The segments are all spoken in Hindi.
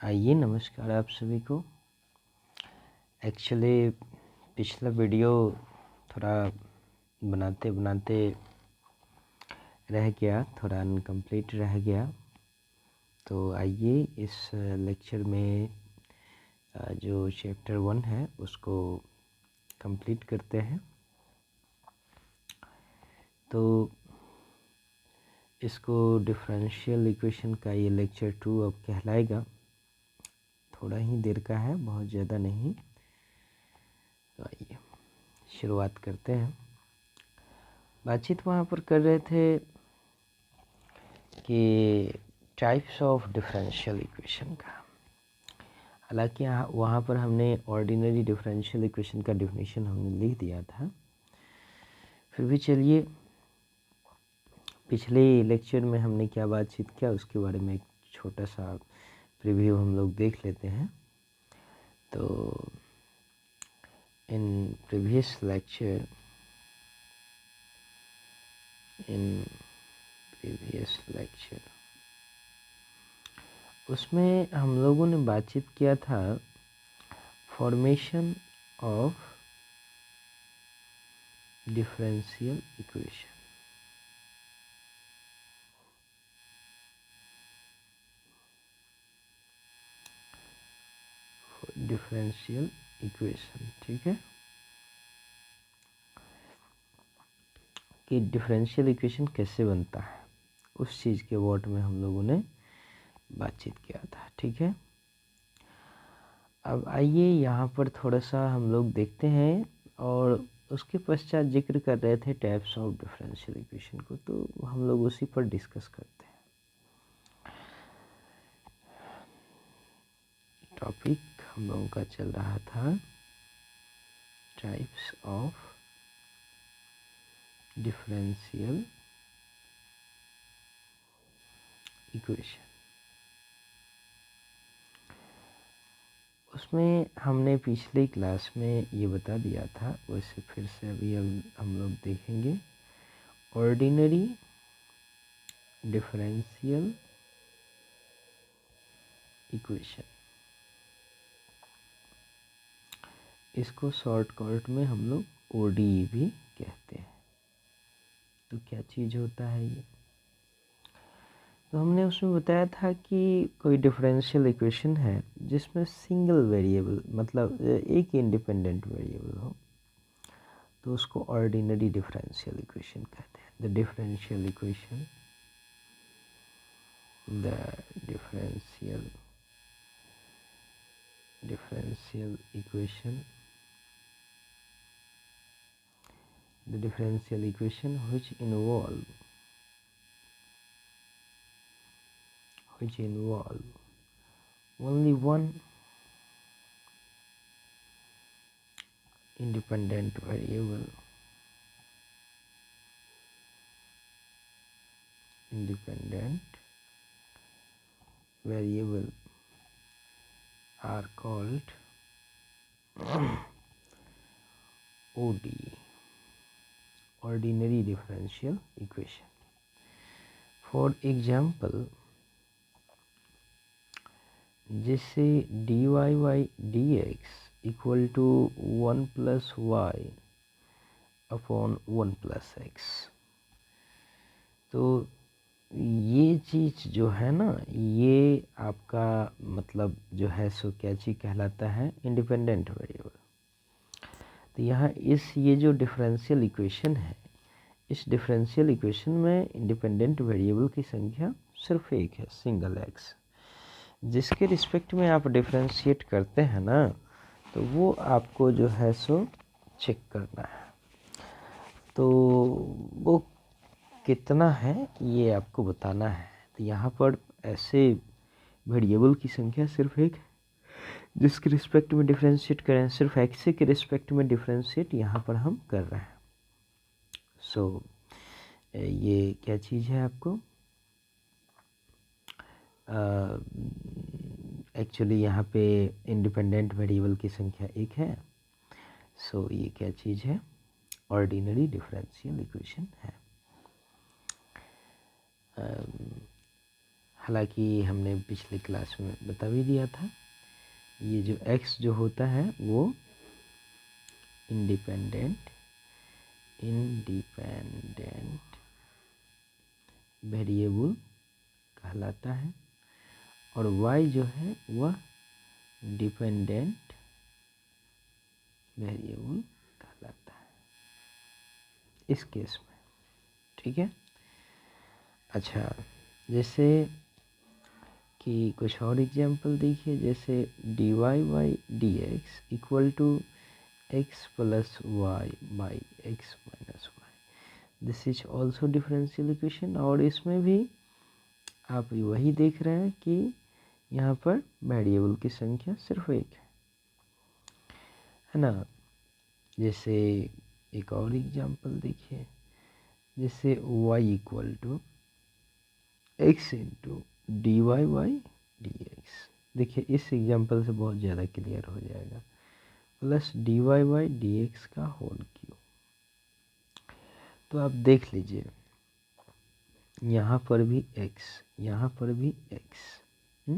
आइए नमस्कार आप सभी को। एक्चुअली पिछला वीडियो थोड़ा बनाते बनाते रह गया, थोड़ा इनकम्प्लीट रह गया। तो आइए इस लेक्चर में जो चैप्टर 1 है उसको कंप्लीट करते हैं। तो इसको डिफरेंशियल इक्वेशन का ये लेक्चर 2 अब कहलाएगा। थोड़ा ही देर का है, बहुत ज़्यादा नहीं। तो आइए शुरुआत करते हैं। बातचीत वहाँ पर कर रहे थे कि टाइप्स ऑफ डिफरेंशियल इक्वेशन का। हालांकि वहाँ पर हमने ऑर्डिनरी डिफरेंशियल इक्वेशन का डेफिनेशन हमने लिख दिया था। फिर भी चलिए पिछले लेक्चर में हमने क्या बातचीत किया उसके बारे में एक छोटा सा प्रीव्यू हम लोग देख लेते हैं। तो इन प्रीवियस लेक्चर उसमें हम लोगों ने बातचीत किया था formation of differential equation. Differential equation, ठीक है, कि डिफरेंशियल इक्वेशन कैसे बनता है, उस चीज़ के वर्ड में हम लोगों ने बातचीत किया था, ठीक है। अब आइए यहाँ पर थोड़ा सा हम लोग देखते हैं, और उसके पश्चात जिक्र कर रहे थे टाइप्स ऑफ डिफरेंशियल इक्वेशन को, तो हम लोग उसी पर डिस्कस करते हैं। टॉपिक हम लोगों का चल रहा था टाइप्स ऑफ डिफरेंशियल इक्वेशन। उसमें हमने पिछले क्लास में ये बता दिया था, वैसे फिर से अभी हम लोग देखेंगे ऑर्डिनरी डिफरेंशियल इक्वेशन। इसको शॉर्टकट में हम लोग ओडीई भी कहते हैं। तो क्या चीज़ होता है ये? तो हमने उसमें बताया था कि कोई डिफरेंशियल इक्वेशन है जिसमें सिंगल वेरिएबल, मतलब एक इंडिपेंडेंट वेरिएबल हो, तो उसको ऑर्डिनरी डिफरेंशियल इक्वेशन कहते हैं। The differential equation, the differential equation, the differential equation which involve only one independent variable are called ODE, ordinary differential equation. For example, जैसे dy by dx equal to 1 plus y upon 1 plus x. तो ये चीज़ जो है ना, ये आपका मतलब जो है सो क्या चीज़ कहलाता है, इंडिपेंडेंट वेरिएबल। तो यहाँ ये जो डिफरेंशियल इक्वेशन है, इस डिफरेंशियल इक्वेशन में इंडिपेंडेंट वेरिएबल की संख्या सिर्फ एक है, सिंगल एक्स। जिसके रिस्पेक्ट में आप डिफरेंशिएट करते हैं ना, तो वो आपको जो है सो चेक करना है। तो वो कितना है ये आपको बताना है। तो यहाँ पर ऐसे वेरिएबल की संख्या सिर्फ एक है जिसके रिस्पेक्ट में डिफरेंशिएट करें, सिर्फ एक्स के रिस्पेक्ट में डिफरेंशिएट यहाँ पर हम कर रहे हैं। सो ये क्या चीज़ है आपको एक्चुअली यहाँ पे इंडिपेंडेंट वेरिएबल की संख्या एक है। सो ये क्या चीज़ है, ऑर्डिनरी डिफरेंशियल इक्वेशन है। हालांकि हमने पिछले क्लास में बता भी दिया था, ये जो x जो होता है वो इंडिपेंडेंट वेरिएबल कहलाता है और y जो है वह डिपेंडेंट वेरिएबल कहलाता है इस केस में। ठीक है। अच्छा, जैसे कि कुछ और एग्जाम्पल देखिए, जैसे dy by d x equal to x plus y by x minus y, this is also differential equation. और इसमें भी आप वही देख रहे हैं कि यहाँ पर वेरिएबल की संख्या सिर्फ एक है ना। जैसे एक और एग्जाम्पल देखिए, जैसे y equal to x into d y by d x. देखिए इस एग्जाम्पल से बहुत ज़्यादा क्लियर हो जाएगा, plus d y by d x का होल क्यूब। तो आप देख लीजिए, यहाँ पर भी x, यहाँ पर भी x,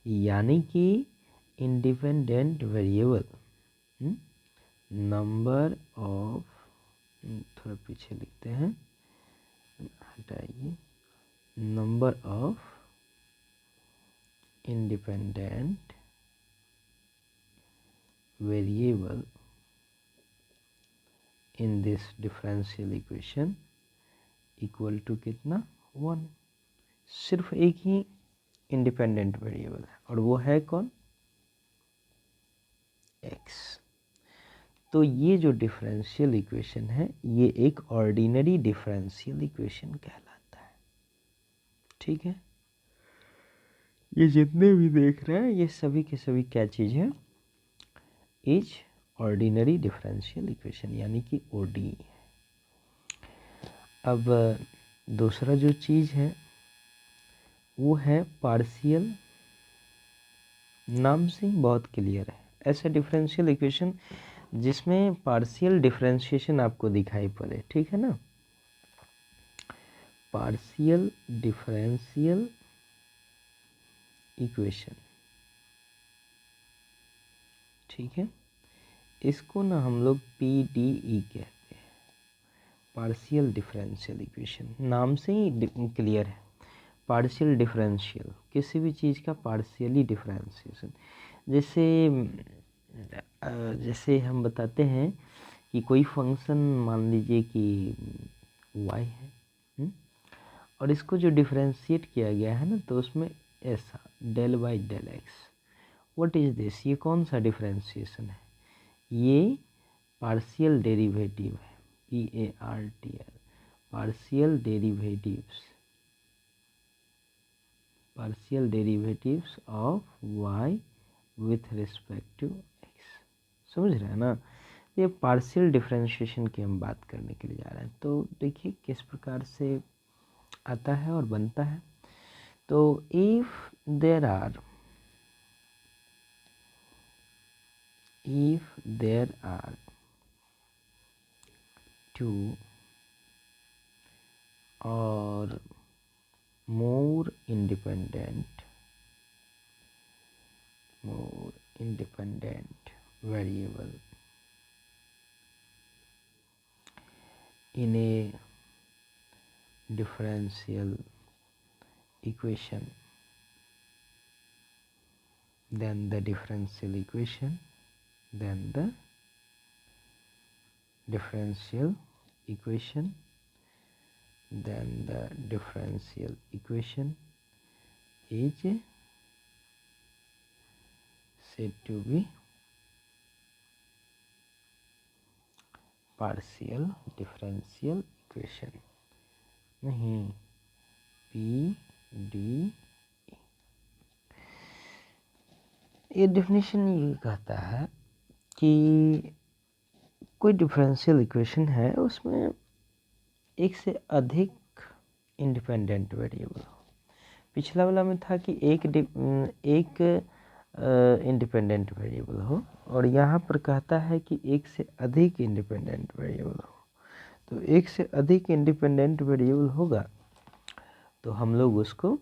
यानी कि इंडिपेंडेंट वेरिएबल नंबर ऑफ, थोड़ा पीछे लिखते हैं, हटाइए, number of independent variable in this differential equation equal to कितना, 1। सिर्फ एक ही इंडिपेंडेंट वेरिएबल है और वो है कौन, x। तो ये जो डिफरेंशियल इक्वेशन है ये एक ऑर्डिनरी डिफरेंशियल इक्वेशन कहलाता है। ठीक है, ये जितने भी देख रहे हैं ये सभी के सभी क्या चीज़ है, इज ऑर्डिनरी डिफरेंशियल इक्वेशन यानी कि ODE। अब दूसरा जो चीज़ है वो है पार्शियल। नाम से ही बहुत क्लियर है, ऐसा डिफरेंशियल इक्वेशन जिसमें पार्शियल डिफरेंशिएशन आपको दिखाई पड़े। ठीक है ना, पार्शियल डिफरेंशियल इक्वेशन। ठीक है, इसको ना हम लोग PDE कहते हैं, पार्शियल डिफरेंशियल इक्वेशन। नाम से ही क्लियर है, पार्शियल डिफरेंशियल, किसी भी चीज़ का पार्शियली डिफरेंशिएशन। जैसे हम बताते हैं कि कोई फंक्शन मान लीजिए कि y है, और इसको जो डिफरेंशिएट किया गया है ना, तो उसमें ऐसा del by del x, what is this, ये कौन सा डिफरेंशिएशन है, ये पार्शियल डेरिवेटिव है, PARTL, partial derivatives of y with respect to x। समझ रहे हैं ना, ये पार्शियल डिफरेंशिएशन की हम बात करने के लिए जा रहे हैं। तो देखिए किस प्रकार से आता है और बनता है। तो इफ देर आर टू और more independent variable in a differential equation, then the differential equation is said to be partial differential equation। नहीं, PDE। ये डेफिनेशन ये कहता है कि कोई डिफरेंशियल इक्वेशन है उसमें एक से अधिक इंडिपेंडेंट वेरिएबल हो। पिछला वाला में था कि एक इंडिपेंडेंट वेरिएबल हो, और यहाँ पर कहता है कि एक से अधिक इंडिपेंडेंट वेरिएबल हो। तो एक से अधिक इंडिपेंडेंट वेरिएबल होगा तो हम लोग उसको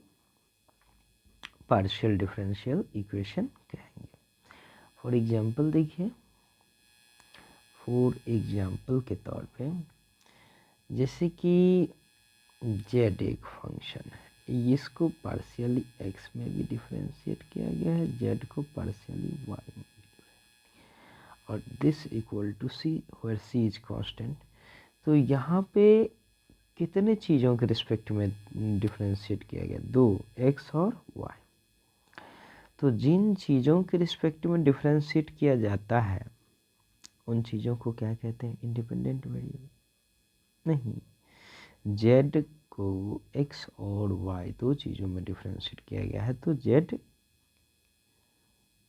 पार्शियल डिफरेंशियल इक्वेशन कहेंगे। फॉर एग्जांपल देखिए, फॉर एग्जांपल के तौर पे जैसे कि जेड एक फंक्शन है, इसको पार्शियली एक्स में भी डिफरेंशिएट किया गया है, जेड को पार्शियली वाई में भी, और this equal to c where c is constant. तो यहाँ पे कितने चीज़ों के रिस्पेक्ट में डिफरेंशिएट किया गया? दो, एक्स और वाई। तो जिन चीज़ों के रिस्पेक्ट में डिफरेंशिएट किया जाता है उन चीज़ों को क्या कहते हैं? Independent variable. नहीं, जेड को एक्स और वाई दो चीज़ों में डिफरेंशिएट किया गया है, तो जेड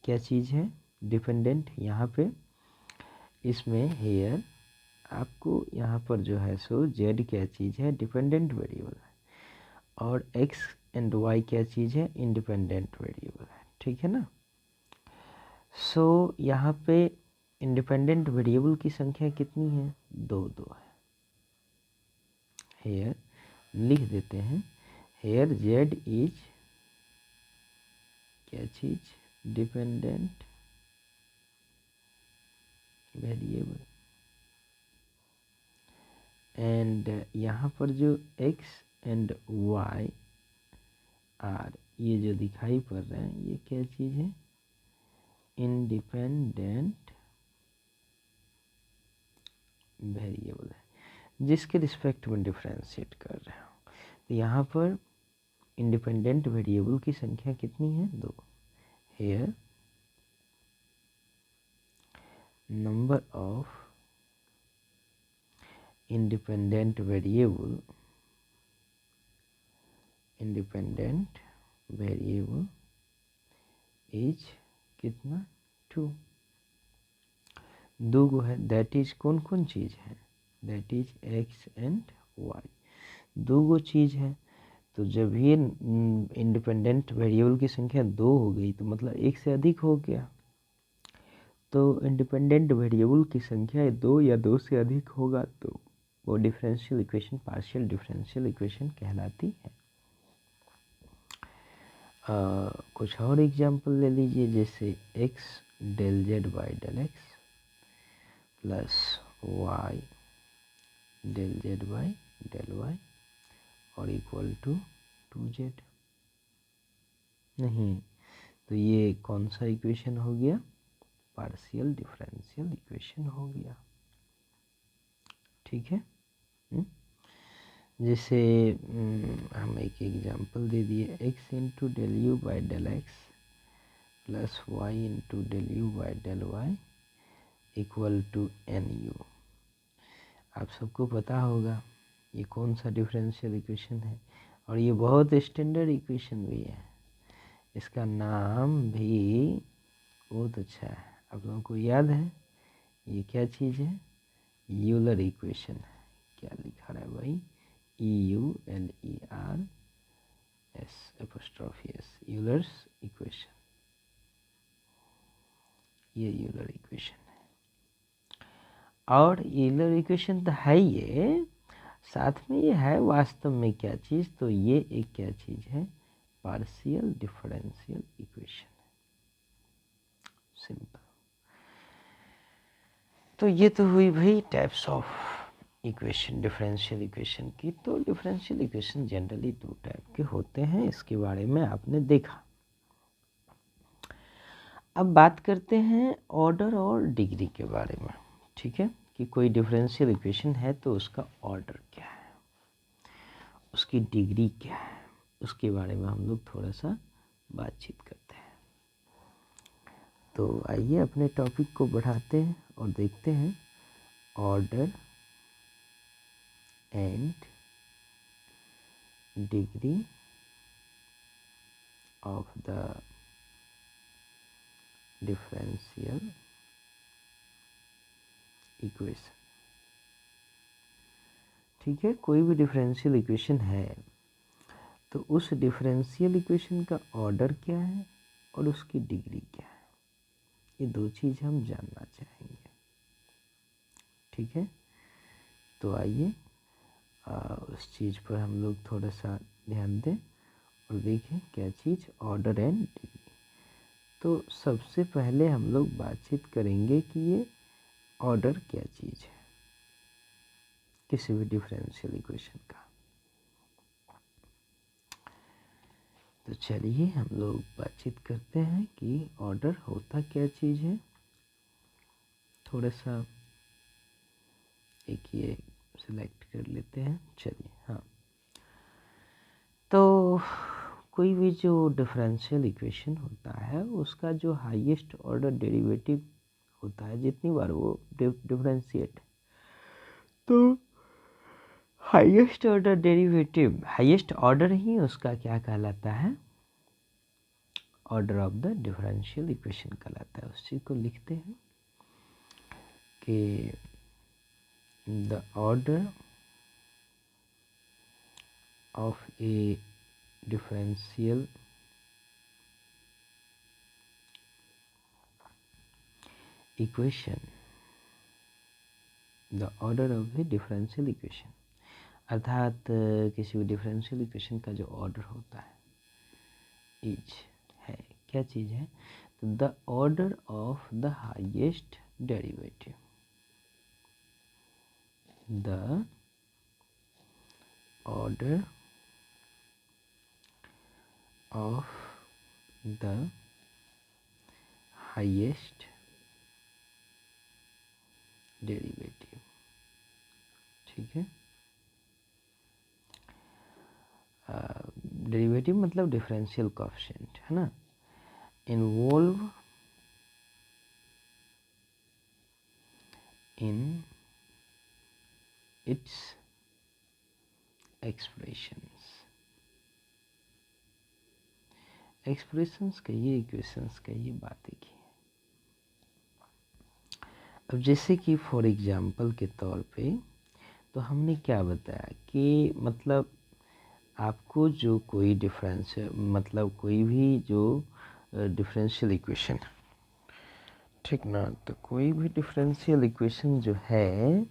क्या चीज़ है? डिपेंडेंट। यहाँ पे इसमें हेयर आपको यहाँ पर जो है सो जेड क्या चीज़ है? डिपेंडेंट वेरिएबल है, और एक्स एंड वाई क्या चीज़ है? इंडिपेंडेंट वेरिएबल है। ठीक है ना? सो यहाँ पे इंडिपेंडेंट वेरिएबल की संख्या कितनी है? दो है। हेयर लिख देते हैं, हेयर जेड इज क्या चीज? Dependent variable. एंड यहाँ पर जो एक्स एंड वाई आर ये जो दिखाई पड़ रहे हैं ये क्या चीज़ है? इंडिपेंडेंट वेरिएबल है, जिसके रिस्पेक्ट में डिफरेंशिएट कर रहे हो। तो यहाँ पर इंडिपेंडेंट वेरिएबल की संख्या कितनी है? दो। Here number of independent variable is कितना? 2। दो गो है, दैट इज कौन कौन चीज़ है? That is x and y. दो गो चीज़ है, तो जब ये इंडिपेंडेंट वेरिएबल की संख्या दो हो गई तो मतलब एक से अधिक हो गया। तो इंडिपेंडेंट वेरिएबल की संख्या दो या दो से अधिक होगा तो वो differential equation, partial differential equation कहलाती है। कुछ और एग्जांपल ले लीजिए, जैसे x del z by del x plus y del z by del y और इक्वल टू 2z। नहीं, तो ये कौन सा इक्वेशन हो गया? पार्शियल डिफरेंशियल इक्वेशन हो गया। ठीक है। जैसे हम एक एग्जांपल दे दिए, x into del u by del x plus y into del u by del y equal to n u. आप सबको पता होगा ये कौन सा डिफरेंशियल इक्वेशन है, और ये बहुत स्टैंडर्ड इक्वेशन भी है। इसका नाम भी बहुत अच्छा है। आप लोगों को याद है ये क्या चीज़ है? यूलर इक्वेशन है। क्या लिखा है भाई? EULER S', Euler's equation. ये यूलर इक्वेशन है, और यूलर इक्वेशन तो है ये, साथ में ये है वास्तव में क्या चीज़? तो ये एक क्या चीज़ है? पार्शियल डिफरेंशियल इक्वेशन है। सिंपल। तो ये तो हुई भाई types of equation, differential equation की। तो डिफरेंशियल इक्वेशन जनरली दो टाइप के होते हैं, इसके बारे में आपने देखा। अब बात करते हैं ऑर्डर और डिग्री के बारे में। ठीक है, कि कोई डिफरेंशियल इक्वेशन है तो उसका ऑर्डर क्या है, उसकी डिग्री क्या है, उसके बारे में हम लोग थोड़ा सा बातचीत करते हैं। तो आइए अपने टॉपिक को बढ़ाते हैं और देखते हैं order and degree of the differential equation. ठीक है, कोई भी डिफरेंशियल इक्वेशन है तो उस डिफरेंशियल इक्वेशन का ऑर्डर क्या है और उसकी डिग्री क्या है, ये दो चीज़ हम जानना चाहेंगे। ठीक है, तो आइए उस चीज़ पर हम लोग थोड़ा सा ध्यान दें और पर देखें क्या चीज़, ऑर्डर एंड डिग्री। तो सबसे पहले हम लोग बातचीत करेंगे कि ये ऑर्डर क्या चीज़ है किसी भी डिफरेंशियल इक्वेशन का। तो चलिए हम लोग बातचीत करते हैं कि ऑर्डर होता क्या चीज़ है। थोड़ा सा एक ये सिलेक्ट कर लेते हैं। चलिए, हाँ, तो कोई भी जो डिफरेंशियल इक्वेशन होता है उसका जो हाईएस्ट ऑर्डर डेरिवेटिव होता है, जितनी बार वो डिफरेंशिएट, तो highest order derivative, highest order ही उसका क्या कहलाता है, order of the differential equation कहलाता है। उस चीज़ को लिखते हैं कि the order of a differential equation, the order of the differential equation, अर्थात किसी भी डिफरेंशियल इक्वेशन का जो ऑर्डर होता है इज है, क्या चीज़ है, the order of the highest derivative, the order of the highest derivative. ठीक है, डेरिवेटिव मतलब डिफरेंशियल कोएफिशिएंट है ना, involve in its expressions, expressions कहिए, इक्वेशंस कहिए, बातें की। अब जैसे कि फॉर एग्जांपल के तौर पे तो हमने क्या बताया कि मतलब आपको जो कोई डिफरेंस, मतलब कोई भी जो डिफरेंशियल इक्वेशन, ठीक ना, तो कोई भी डिफरेंशियल इक्वेशन जो है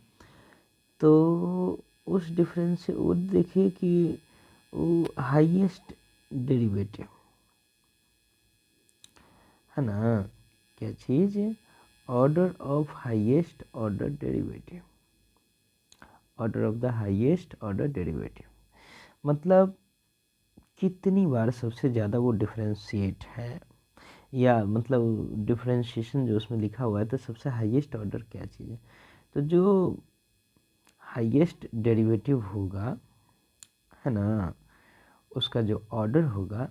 तो उस डिफरेंस से वो देखिए कि वो हाईएस्ट डेरिवेटिव है ना, क्या चीज़, order of highest order derivative, order of the highest order derivative मतलब कितनी बार सबसे ज़्यादा वो डिफरेंशिएट है, या मतलब डिफरेंशिएशन जो उसमें लिखा हुआ है, तो सबसे हाईएस्ट ऑर्डर क्या चीज़ है, तो जो हाईएस्ट डेरिवेटिव होगा है ना, उसका जो ऑर्डर होगा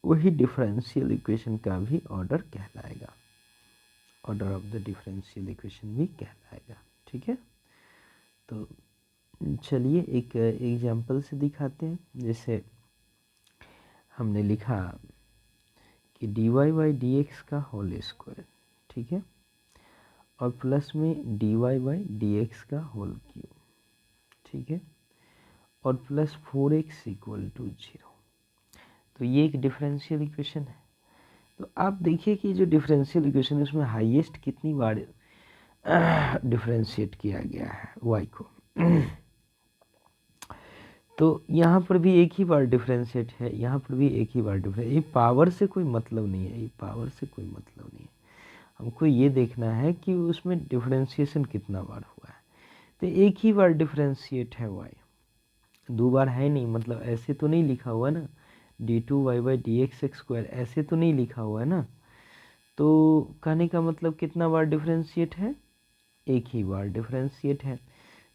वही डिफरेंशियल इक्वेशन का भी ऑर्डर कहलाएगा, order of the differential equation भी कहलाएगा। ठीक है, तो चलिए एक एग्जांपल से दिखाते हैं। जैसे हमने लिखा कि dy बाई डी एक्स का होल स्क्वायर, ठीक है, और प्लस में dy बाई डी एक्स का होल क्यूब, ठीक है, और प्लस 4x इक्वल टू 0। तो ये एक डिफरेंशियल इक्वेशन है। तो आप देखिए कि जो डिफरेंशियल इक्वेशन है उसमें हाईएस्ट कितनी बार डिफरेंशिएट किया गया है y को। तो यहाँ पर भी एक ही बार डिफरेंशिएट है, यहाँ पर भी एक ही बार डिफरेंस, ये पावर से कोई मतलब नहीं है, ये पावर से कोई मतलब नहीं है, हमको ये देखना है कि उसमें डिफरेंशिएशन कितना बार हुआ है। तो एक ही बार डिफरेंशिएट है y, दो बार है नहीं, मतलब ऐसे तो नहीं लिखा हुआ ना, d2y by d x square ऐसे तो नहीं लिखा हुआ है ना। तो कहने का मतलब कितना बार डिफरेंशिएट है, एक ही बार डिफरेंशिएट है।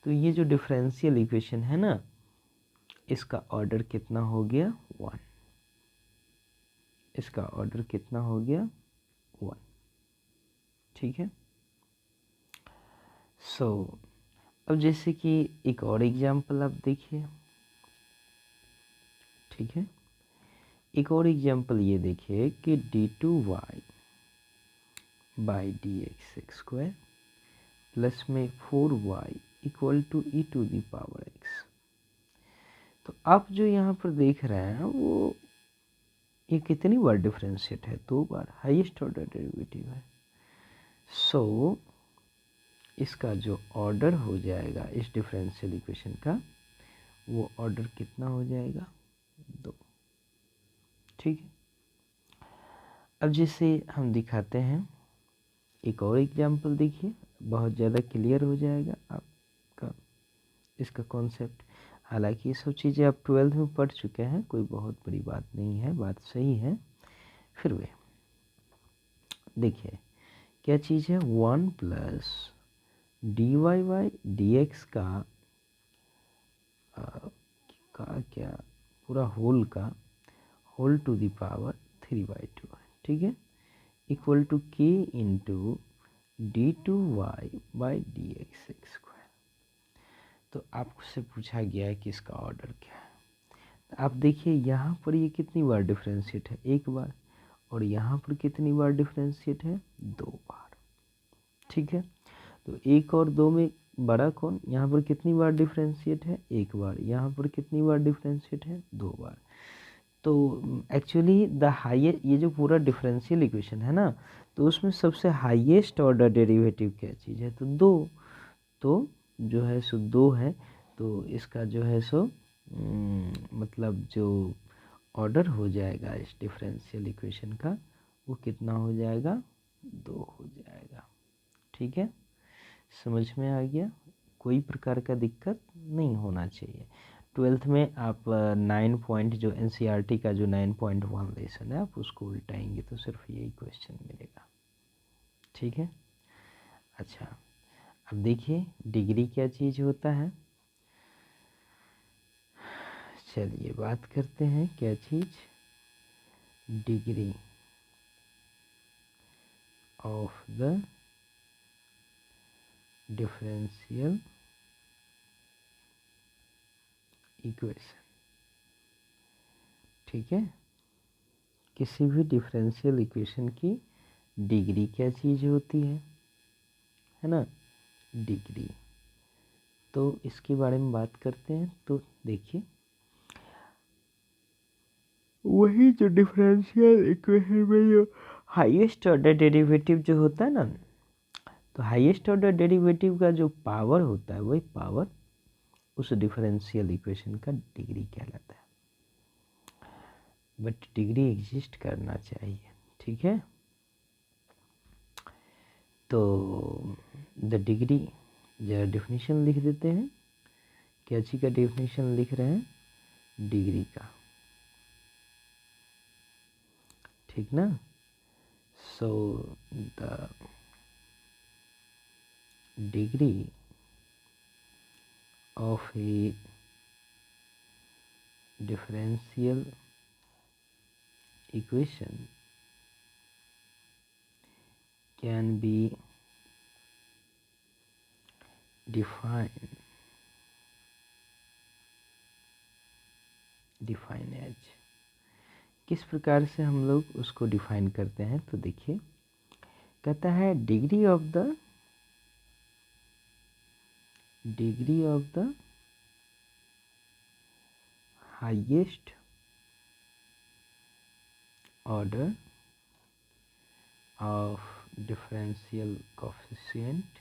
तो ये जो डिफरेंशियल इक्वेशन है ना, इसका ऑर्डर कितना हो गया, 1, इसका ऑर्डर कितना हो गया, 1। ठीक है, सो अब जैसे कि एक और एग्जांपल आप देखिए। ठीक है, एक और एग्जांपल ये देखिए कि d2y by d x square plus में 4y equal to e to the power x। तो आप जो यहाँ पर देख रहे हैं वो ये कितनी बार डिफरेंशिएट है, दो बार, हाईएस्ट ऑर्डर डेरिवेटिव है। सो इसका जो ऑर्डर हो जाएगा इस डिफरेंशियल इक्वेशन का, वो ऑर्डर कितना हो जाएगा, 2। ठीक है। अब जैसे हम दिखाते हैं एक और एग्जाम्पल, देखिए बहुत ज़्यादा क्लियर हो जाएगा आपका इसका कॉन्सेप्ट। हालांकि ये सब चीज़ें आप 12th में पढ़ चुके हैं, कोई बहुत बड़ी बात नहीं है, बात सही है। फिर वे देखिए क्या चीज़ है, 1 plus d y by d x का क्या पूरा होल टू द पावर 3/2 है, ठीक है, इक्वल टू के into d2y by d x square. तो आपसे पूछा गया है कि इसका ऑर्डर क्या है। तो आप देखिए यहाँ पर ये कितनी बार डिफ्रेंशिएट है, एक बार, और यहाँ पर कितनी बार डिफ्रेंशिएट है, 2 बार, ठीक है। तो 1 और 2 में बड़ा कौन, यहाँ पर कितनी बार डिफ्रेंशिएट है, 1 बार, यहाँ पर कितनी बार डिफ्रेंशिएट है, 2 बार। तो एक्चुअली द हाईएस्ट, ये जो पूरा डिफरेंशियल इक्वेशन है ना, तो उसमें सबसे हाईएस्ट ऑर्डर डेरिवेटिव क्या चीज़ है, तो 2। तो जो है सो 2 है, तो इसका जो है सो मतलब जो ऑर्डर हो जाएगा इस डिफरेंशियल इक्वेशन का, वो कितना हो जाएगा, 2 हो जाएगा, ठीक है। समझ में आ गया, कोई प्रकार का दिक्कत नहीं होना चाहिए। 12th में आप 9 पॉइंट जो एनसीईआरटी का जो 9.1 लेसन है, आप उसको उल्टाएंगे तो सिर्फ यही क्वेश्चन मिलेगा, ठीक है। अच्छा, अब देखिए डिग्री क्या चीज़ होता है, चलिए बात करते हैं क्या चीज़, degree of the differential equation, ठीक है। किसी भी डिफरेंशियल इक्वेशन की डिग्री क्या चीज़ होती है ना, डिग्री। तो इसके बारे में बात करते हैं। तो देखिए वही जो डिफरेंशियल इक्वेशन में जो हाईएस्ट ऑर्डर डेरिवेटिव जो होता है ना, तो हाईएस्ट ऑर्डर डेरिवेटिव का जो पावर होता है, वही पावर उस डिफरेंशियल इक्वेशन का डिग्री कहलाता है। बट डिग्री एग्जिस्ट करना चाहिए, ठीक है। तो द डिग्री, जरा डिफिनीशन लिख देते हैं, क्या चीज़ का डिफिनीशन लिख रहे हैं, डिग्री का, ठीक ना। So the degree of A differential equation can be defined as, किस प्रकार से हम लोग उसको डिफाइन करते हैं, तो देखिए कहता है degree of the highest order of differential coefficient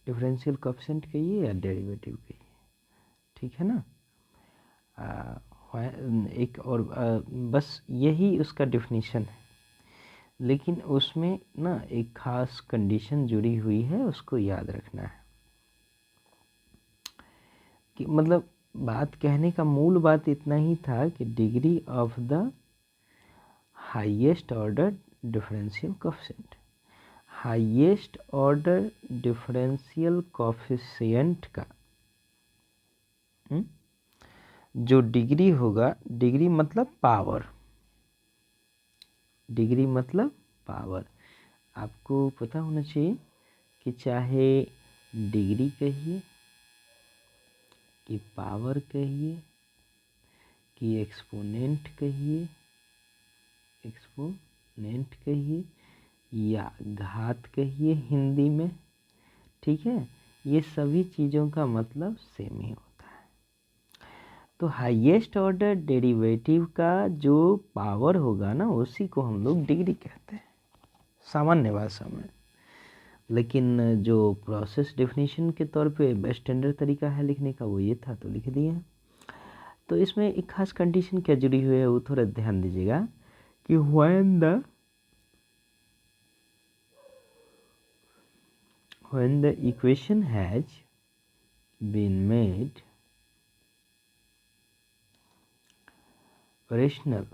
differential coefficient कहिए या डेरिवेटिव कहिए, ठीक है ना। एक और बस यही उसका डिफिनीशन है, लेकिन उसमें ना एक खास कंडीशन जुड़ी हुई है, उसको याद रखना है। कि मतलब बात कहने का मूल बात इतना ही था कि degree of the highest order differential coefficient, highest order differential coefficient का जो डिग्री होगा, डिग्री मतलब पावर, डिग्री मतलब पावर, आपको पता होना चाहिए कि चाहे डिग्री कहिए कि पावर कहिए कि एक्सपोनेंट कहिए या घात कहिए हिंदी में, ठीक है, ये सभी चीज़ों का मतलब सेम ही होता है। तो हाईएस्ट ऑर्डर डेरिवेटिव का जो पावर होगा ना, उसी को हम लोग डिग्री कहते हैं सामान्य भाषा में। लेकिन जो प्रोसेस डेफिनेशन के तौर पे स्टैंडर्ड तरीका है लिखने का वो ये था, तो लिख दिए हैं। तो इसमें एक खास कंडीशन क्या जुड़ी हुई है वो थोड़ा ध्यान दीजिएगा कि when the equation has been made rational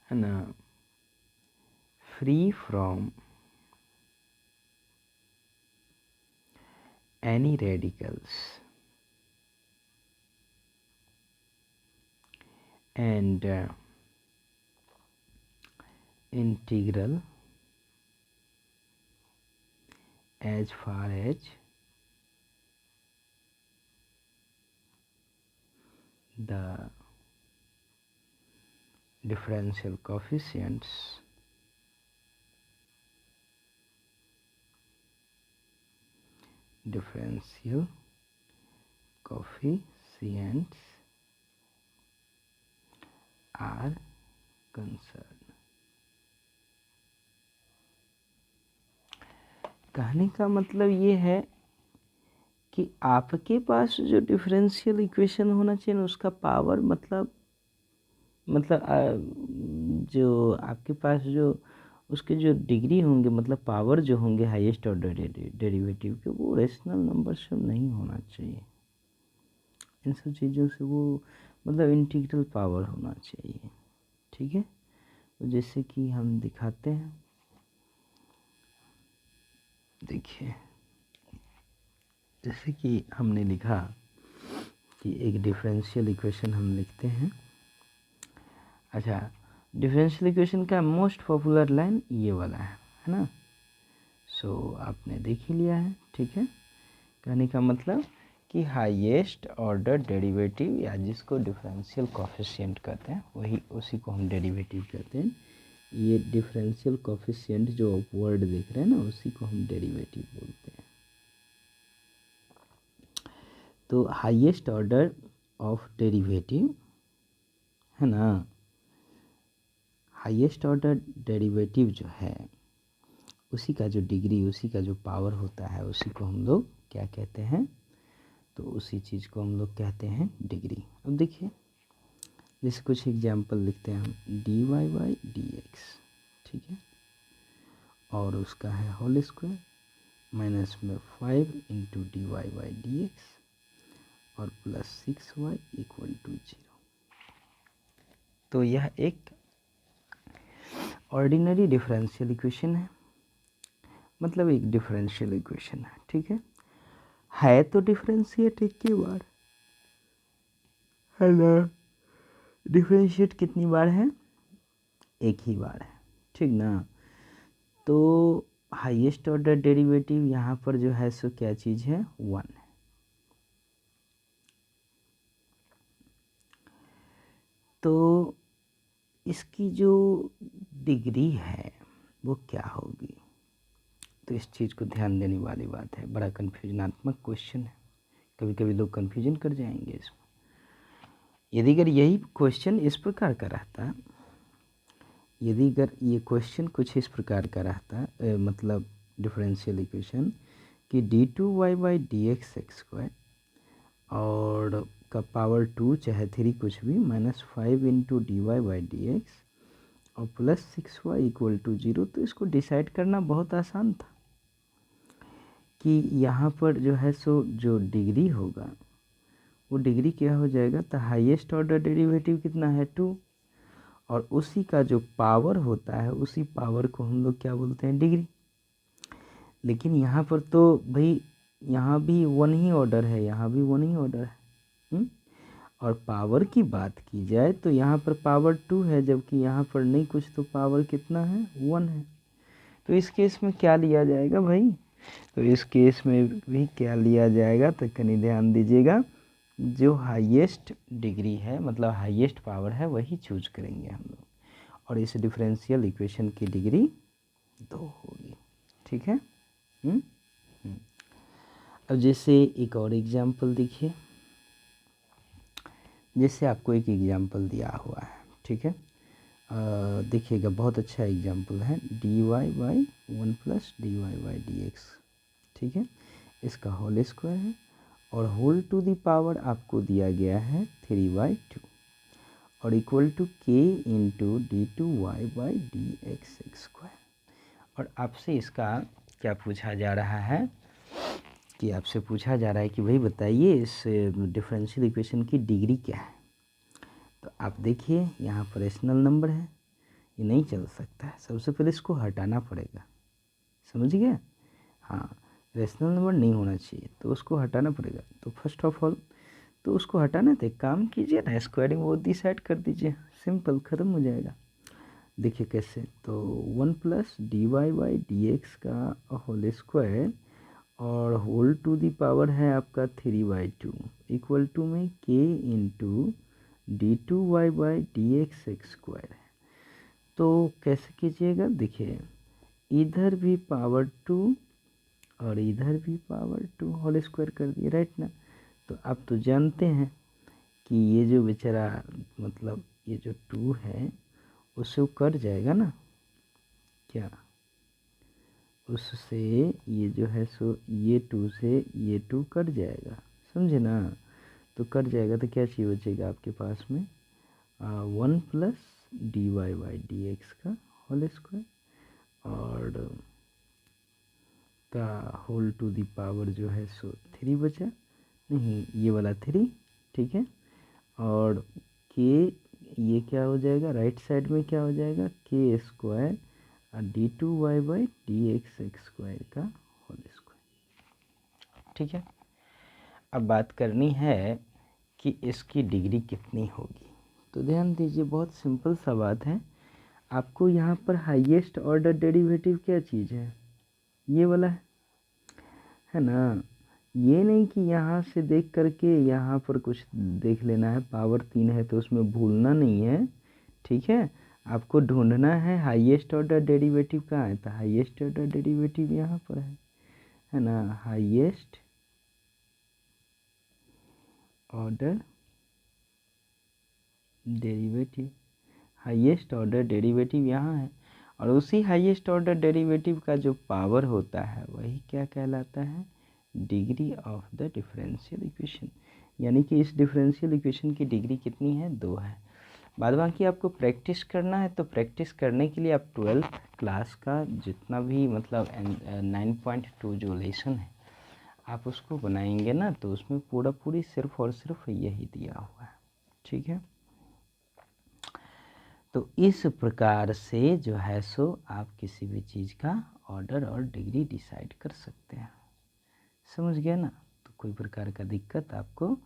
and free from any radicals and integral as far as the differential coefficients are concerned। कहने का मतलब ये है कि आपके पास जो डिफरेंशियल इक्वेशन होना चाहिए ना उसका पावर मतलब जो आपके पास जो उसके जो डिग्री होंगे मतलब पावर जो होंगे हाईएस्ट ऑर्डर डेरिवेटिव के वो रेशनल नंबर से नहीं होना चाहिए। इन सब चीज़ों से वो मतलब इंटीग्रल पावर होना चाहिए। ठीक है, तो जैसे कि हम दिखाते हैं, देखिए जैसे कि हमने लिखा कि एक डिफरेंशियल इक्वेशन हम लिखते हैं। अच्छा, डिफरेंशियल इक्वेशन का मोस्ट पॉपुलर लाइन ये वाला है ना। सो आपने देख ही लिया है। ठीक है, कहने का मतलब कि हाईएस्ट ऑर्डर डेरिवेटिव या जिसको डिफरेंशियल कोफिशिएंट कहते हैं वही उसी को हम डेरिवेटिव कहते हैं। ये डिफरेंशियल कोफिशिएंट जो आप वर्ड देख रहे हैं ना उसी को हम डेरिवेटिव बोलते हैं। तो हाईएस्ट ऑर्डर ऑफ डेरिवेटिव है ना, हाईएस्ट ऑर्डर डेरिवेटिव जो है उसी का जो डिग्री उसी का जो पावर होता है उसी को हम लोग क्या कहते हैं, तो उसी चीज़ को हम लोग कहते हैं डिग्री। अब देखिए जैसे कुछ एग्जाम्पल लिखते हैं हम d y by d x, ठीक है, और उसका है होल स्क्वायर माइनस में 5 into d y by d x और प्लस 6y इक्वल टू 0। तो यह एक ऑर्डिनरी डिफरेंशियल इक्वेशन है, मतलब एक डिफरेंशियल इक्वेशन है। ठीक है तो डिफरेंशिएट एक ही बार है ना, डिफरेंशिएट कितनी बार है, एक ही बार है। ठीक ना, तो हाईएस्ट ऑर्डर डेरिवेटिव यहाँ पर जो है सो क्या चीज़ है, 1 है। तो इसकी जो डिग्री है वो क्या होगी, तो इस चीज़ को ध्यान देने वाली बात है। बड़ा कन्फ्यूजनात्मक क्वेश्चन है, कभी कभी लोग कन्फ्यूजन कर जाएंगे इसमें। यदि अगर यही क्वेश्चन इस प्रकार का रहता, यदि अगर ये क्वेश्चन कुछ इस प्रकार का रहता मतलब डिफरेंशियल इक्वेशन कि d2y by d x square और का पावर 2 चाहे 3 कुछ भी minus 5 into d y by d x और प्लस 6y इक्वल टू 0, तो इसको डिसाइड करना बहुत आसान था कि यहाँ पर जो है सो जो डिग्री होगा वो डिग्री क्या हो जाएगा, तो हाईएस्ट ऑर्डर डेरिवेटिव कितना है 2 और उसी का जो पावर होता है उसी पावर को हम लोग क्या बोलते हैं, डिग्री। लेकिन यहाँ पर तो भाई यहाँ भी 1 ही ऑर्डर है, यहाँ भी 1 ही ऑर्डर है। और पावर की बात की जाए तो यहाँ पर पावर 2 है जबकि यहाँ पर नहीं कुछ, तो पावर कितना है, 1 है। तो इस केस में क्या लिया जाएगा भाई, तो इस केस में भी क्या लिया जाएगा, तो कहीं ध्यान दीजिएगा, जो हाईएस्ट डिग्री है मतलब हाईएस्ट पावर है वही चूज करेंगे हम लोग, और इस डिफरेंशियल इक्वेशन की डिग्री 2 होगी। ठीक है। अब जैसे एक और एग्जाम्पल देखिए, जैसे आपको एक एग्जाम्पल दिया हुआ है, ठीक है, देखिएगा, बहुत अच्छा एग्जाम्पल है, dy by 1 plus dy by dx, ठीक है, इसका होल स्क्वायर है और होल टू दी पावर आपको दिया गया है 3/2 और equal to k into d2y by dx square. और आपसे इसका क्या पूछा जा रहा है कि आपसे पूछा जा रहा है कि भाई बताइए इस डिफरेंशियल इक्वेशन की डिग्री क्या है। तो आप देखिए यहाँ पर रेशनल नंबर है, ये नहीं चल सकता है, सबसे पहले इसको हटाना पड़ेगा, समझ गया। हाँ, रेशनल नंबर नहीं होना चाहिए तो उसको हटाना पड़ेगा। तो फर्स्ट ऑफ ऑल तो उसको हटाना तो एक काम कीजिए ना, स्क्वायरिंग वो डिसाइड कर दीजिए, सिंपल, ख़त्म हो जाएगा। देखिए कैसे, तो 1 plus d y by d x का होल स्क्वायर और होल टू दी पावर है आपका 3/2 इक्वल टू में k into d2y by dx square है। तो कैसे कीजिएगा, देखिए इधर भी पावर 2 और इधर भी पावर 2 होल स्क्वायर कर दिए, राइट ना। तो आप तो जानते हैं कि ये जो बेचारा मतलब ये जो 2 है उससे वो कट जाएगा ना, क्या उससे ये जो है सो ये 2 से ये 2 कट जाएगा, समझे ना। तो कट जाएगा तो क्या चीज़ बचेगा आपके पास में, 1 plus d y by d x का होल स्क्वायर और का होल टू दी पावर जो है सो 3 बचा, नहीं ये वाला 3, ठीक है। और के ये क्या हो जाएगा, राइट साइड में क्या हो जाएगा, के स्क्वायर और d2y बाई dx स्क्वायर का होल स्क्वायर, ठीक है। अब बात करनी है कि इसकी डिग्री कितनी होगी। तो ध्यान दीजिए, बहुत सिंपल सा बात है। आपको यहाँ पर हाईएस्ट ऑर्डर डेरिवेटिव क्या चीज़ है, ये वाला है ना। ये नहीं कि यहाँ से देख करके यहाँ पर कुछ देख लेना है, पावर 3 है तो उसमें भूलना नहीं है, ठीक है। आपको ढूंढना है हाईएस्ट ऑर्डर डेरिवेटिव कहाँ है, तो हाईएस्ट ऑर्डर डेरिवेटिव यहाँ पर है ना। Highest order derivative, highest order derivative यहाँ है और उसी हाईएस्ट ऑर्डर डेरिवेटिव का जो पावर होता है वही क्या कहलाता है, degree of the differential equation. यानी कि इस डिफरेंशियल इक्वेशन की डिग्री कितनी है, 2 है। बाद बाकी आपको प्रैक्टिस करना है, तो प्रैक्टिस करने के लिए आप 12th क्लास का जितना भी मतलब 9.2 जो लेसन है आप उसको बनाएंगे ना, तो उसमें पूरा पूरी सिर्फ और सिर्फ यही दिया हुआ है, ठीक है। तो इस प्रकार से जो है सो आप किसी भी चीज़ का ऑर्डर और डिग्री डिसाइड कर सकते हैं, समझ गया ना। तो कोई प्रकार का दिक्कत आपको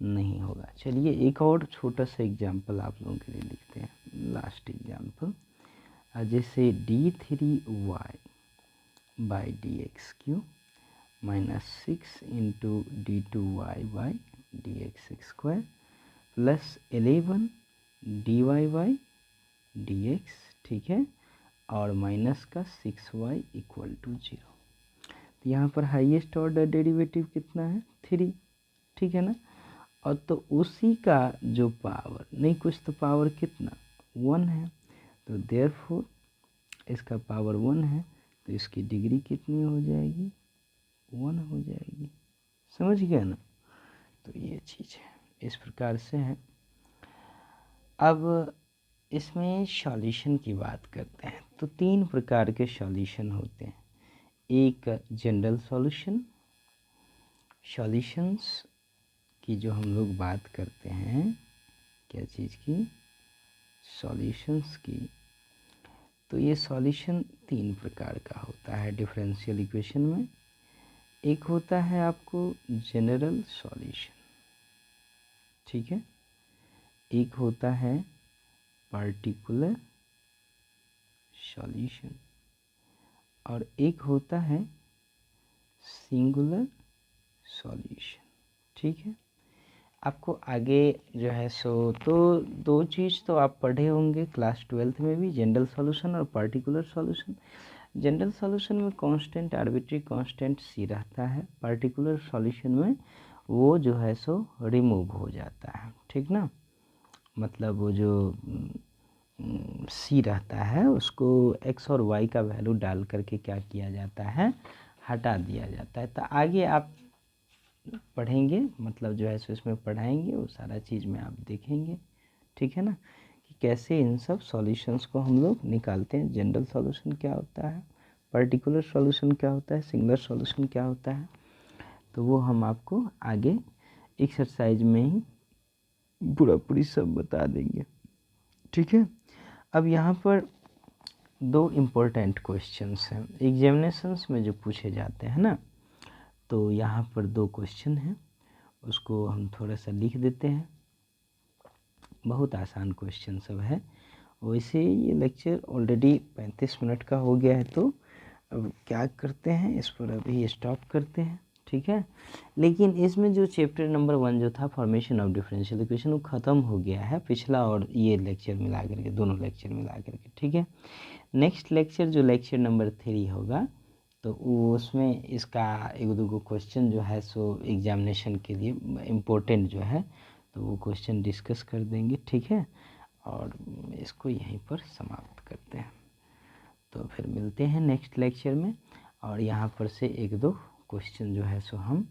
नहीं होगा। चलिए एक और छोटा सा एग्जांपल आप लोगों के लिए लिखते हैं, लास्ट एग्जांपल। जैसे d3y by d x Q minus 6 into d2y by d x square plus 11 dy by dx, ठीक है, और माइनस का 6y इक्वल टू 0। तो यहाँ पर हाईएस्ट ऑर्डर डेरिवेटिव कितना है, 3, ठीक है ना। और तो उसी का जो पावर नहीं कुछ तो पावर कितना 1 है, तो देयरफॉर इसका पावर 1 है तो इसकी डिग्री कितनी हो जाएगी, 1 हो जाएगी, समझ गया ना। तो ये चीज़ है, इस प्रकार से है। अब इसमें सॉल्यूशन की बात करते हैं, तो 3 प्रकार के सॉल्यूशन होते हैं। एक जनरल सॉल्यूशन, सॉल्यूशंस की जो हम लोग बात करते हैं, क्या चीज़ की, सॉल्यूशंस की। तो ये सॉल्यूशन 3 प्रकार का होता है डिफरेंशियल इक्वेशन में। एक होता है आपको जनरल सॉल्यूशन, ठीक है, एक होता है पार्टिकुलर सॉल्यूशन और एक होता है सिंगुलर सॉल्यूशन, ठीक है। आपको आगे जो है सो तो 2 चीज़ तो आप पढ़े होंगे क्लास 12th में भी, जनरल सॉल्यूशन और पार्टिकुलर सॉल्यूशन। जनरल सॉल्यूशन में कांस्टेंट आर्बिट्री कांस्टेंट सी रहता है, पार्टिकुलर सॉल्यूशन में वो जो है सो रिमूव हो जाता है, ठीक ना। मतलब वो जो सी रहता है उसको एक्स और वाई का वैल्यू डाल करके क्या किया जाता है, हटा दिया जाता है। तो आगे आप पढ़ेंगे, मतलब जो है सो इसमें पढ़ाएंगे, वो सारा चीज़ में आप देखेंगे, ठीक है ना, कि कैसे इन सब सॉल्यूशंस को हम लोग निकालते हैं। जनरल सॉल्यूशन क्या होता है, पर्टिकुलर सॉल्यूशन क्या होता है, सिंगुलर सॉल्यूशन क्या होता है, तो वो हम आपको आगे एक्सरसाइज में ही पूरी सब बता देंगे, ठीक है। अब यहाँ पर दो इम्पोर्टेंट क्वेश्चंस हैं एग्जामिनेशंस में जो पूछे जाते हैं ना, तो यहाँ पर दो क्वेश्चन हैं, उसको हम थोड़ा सा लिख देते हैं। बहुत आसान क्वेश्चन सब है। वैसे ये लेक्चर ऑलरेडी 35 मिनट का हो गया है, तो अब क्या करते हैं, इस पर अभी स्टॉप करते हैं, ठीक है। लेकिन इसमें जो चैप्टर नंबर 1 जो था फॉर्मेशन ऑफ डिफरेंशियल इक्वेशन, वो ख़त्म हो गया है, पिछला और ये लेक्चर मिला करके, दोनों लेक्चर मिला करके, ठीक है। नेक्स्ट लेक्चर जो लेक्चर नंबर 3 होगा, तो उसमें इसका एक दो क्वेश्चन जो है सो एग्जामिनेशन के लिए इम्पोर्टेंट जो है, तो वो क्वेश्चन डिस्कस कर देंगे, ठीक है। और इसको यहीं पर समाप्त करते हैं, तो फिर मिलते हैं नेक्स्ट लेक्चर में, और यहाँ पर से एक दो क्वेश्चन जो है सो हम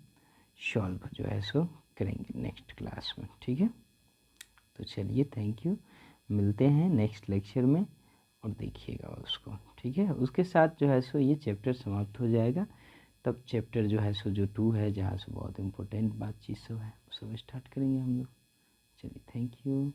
सॉल्व जो है सो करेंगे नेक्स्ट क्लास में, ठीक है। तो चलिए, थैंक यू, मिलते हैं नेक्स्ट लेक्चर में, और देखिएगा उसको, ठीक है। उसके साथ जो है सो ये चैप्टर समाप्त हो जाएगा, तब चैप्टर जो है सो जो 2 है, जहाँ से बहुत इम्पोर्टेंट बातचीत सब है, सब स्टार्ट करेंगे हम लोग। चलिए, थैंक यू।